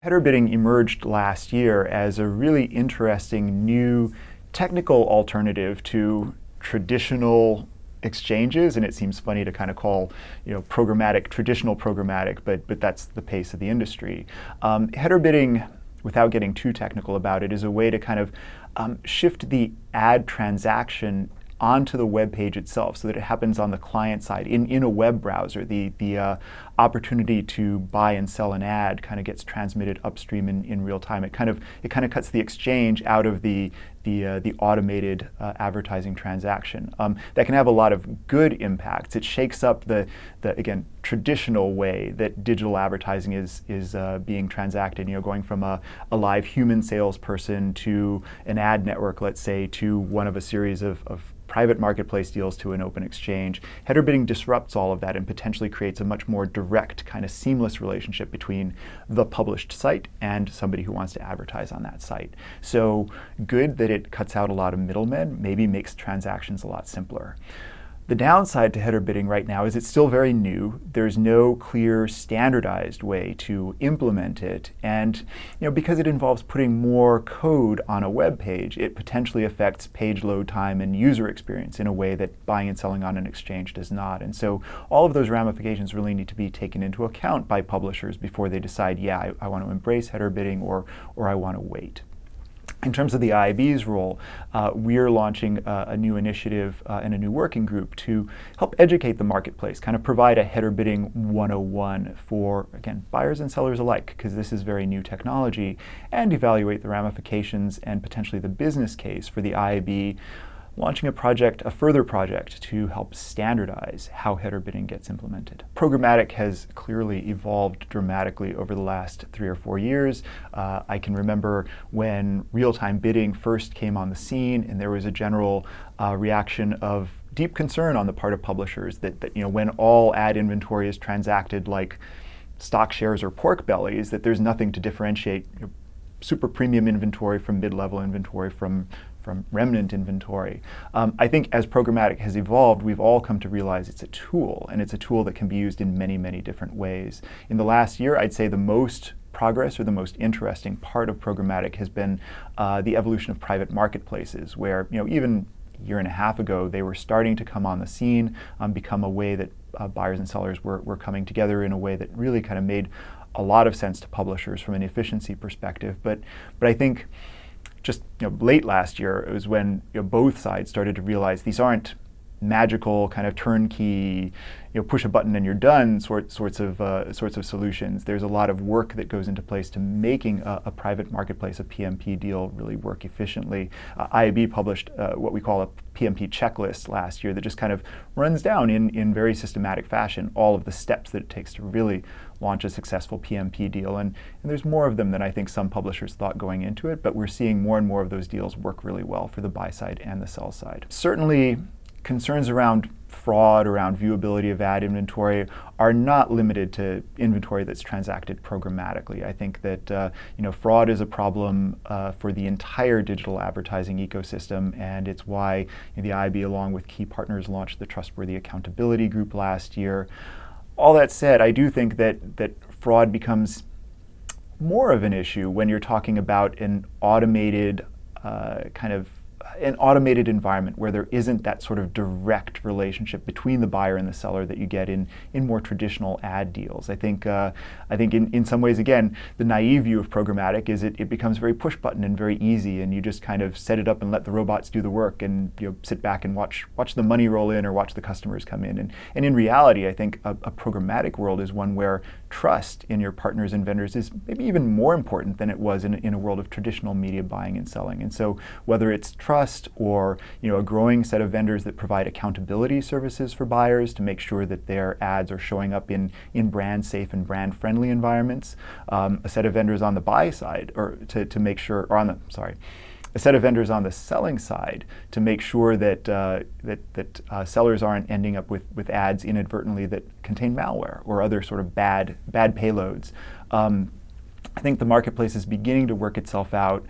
Header bidding emerged last year as a really interesting new technical alternative to traditional exchanges, and it seems funny to kind of call, programmatic traditional programmatic, but that's the pace of the industry. Header bidding, without getting too technical about it, is a way to kind of shift the ad transaction onto the web page itself so that it happens on the client side in a web browser. The opportunity to buy and sell an ad kind of gets transmitted upstream in real time. It kind of cuts the exchange out of the automated advertising transaction. That can have a lot of good impacts. It shakes up the again, traditional way that digital advertising is being transacted. Going from a live human salesperson to an ad network, let's say, to one of a series of private marketplace deals to an open exchange. Header bidding disrupts all of that and potentially creates a much more direct, kind of seamless relationship between the published site and somebody who wants to advertise on that site. So good that it cuts out a lot of middlemen, maybe makes transactions a lot simpler. The downside to header bidding right now is it's still very new. There's no clear standardized way to implement it. And because it involves putting more code on a web page, it potentially affects page load time and user experience in a way that buying and selling on an exchange does not. And so all of those ramifications really need to be taken into account by publishers before they decide, yeah, I want to embrace header bidding or I want to wait. In terms of the IAB's role, we're launching a new initiative and a new working group to help educate the marketplace, kind of provide a header bidding 101 for, again, buyers and sellers alike, because this is very new technology, and evaluate the ramifications and potentially the business case for the IAB launching a further project to help standardize how header bidding gets implemented. Programmatic has clearly evolved dramatically over the last 3 or 4 years. I can remember when real-time bidding first came on the scene, and there was a general reaction of deep concern on the part of publishers that when all ad inventory is transacted like stock shares or pork bellies, that there's nothing to differentiate super premium inventory from mid-level inventory from remnant inventory. I think as programmatic has evolved, we've all come to realize it's a tool, and it's a tool that can be used in many, many different ways. In the last year, I'd say the most progress or the most interesting part of programmatic has been the evolution of private marketplaces, where even a year and a half ago, they were starting to come on the scene, become a way that buyers and sellers were coming together in a way that really kind of made a lot of sense to publishers from an efficiency perspective. But I think just late last year, it was when both sides started to realize these aren't magical kind of turnkey, push a button and you're done sorts of solutions. There's a lot of work that goes into place to making a private marketplace, a PMP deal, really work efficiently. IAB published what we call a PMP checklist last year that just kind of runs down in very systematic fashion all of the steps that it takes to really launch a successful PMP deal. And there's more of them than I think some publishers thought going into it, but we're seeing more and more of those deals work really well for the buy side and the sell side. Certainly, concerns around fraud, around viewability of ad inventory are not limited to inventory that's transacted programmatically. I think that fraud is a problem for the entire digital advertising ecosystem, and it's why the IAB, along with key partners, launched the Trustworthy Accountability Group last year. All that said, I do think that fraud becomes more of an issue when you're talking about an automated an automated environment where there isn't that sort of direct relationship between the buyer and the seller that you get in more traditional ad deals. I think in some ways, again, the naive view of programmatic is it becomes very push button and very easy, and you just kind of set it up and let the robots do the work, and sit back and watch the money roll in or watch the customers come in. And in reality, I think a programmatic world is one where trust in your partners and vendors is maybe even more important than it was in a world of traditional media buying and selling. And so whether it's trust or a growing set of vendors that provide accountability services for buyers to make sure that their ads are showing up in brand safe and brand friendly environments, a set of vendors on the buy side to make sure, or a set of vendors on the selling side to make sure that sellers aren't ending up with ads inadvertently that contain malware or other sort of bad payloads. I think the marketplace is beginning to work itself out.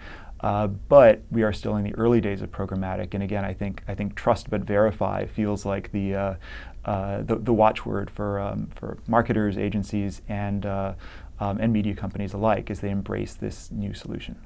But we are still in the early days of programmatic, and again, I think trust but verify feels like the watchword for marketers, agencies, and and media companies alike as they embrace this new solution.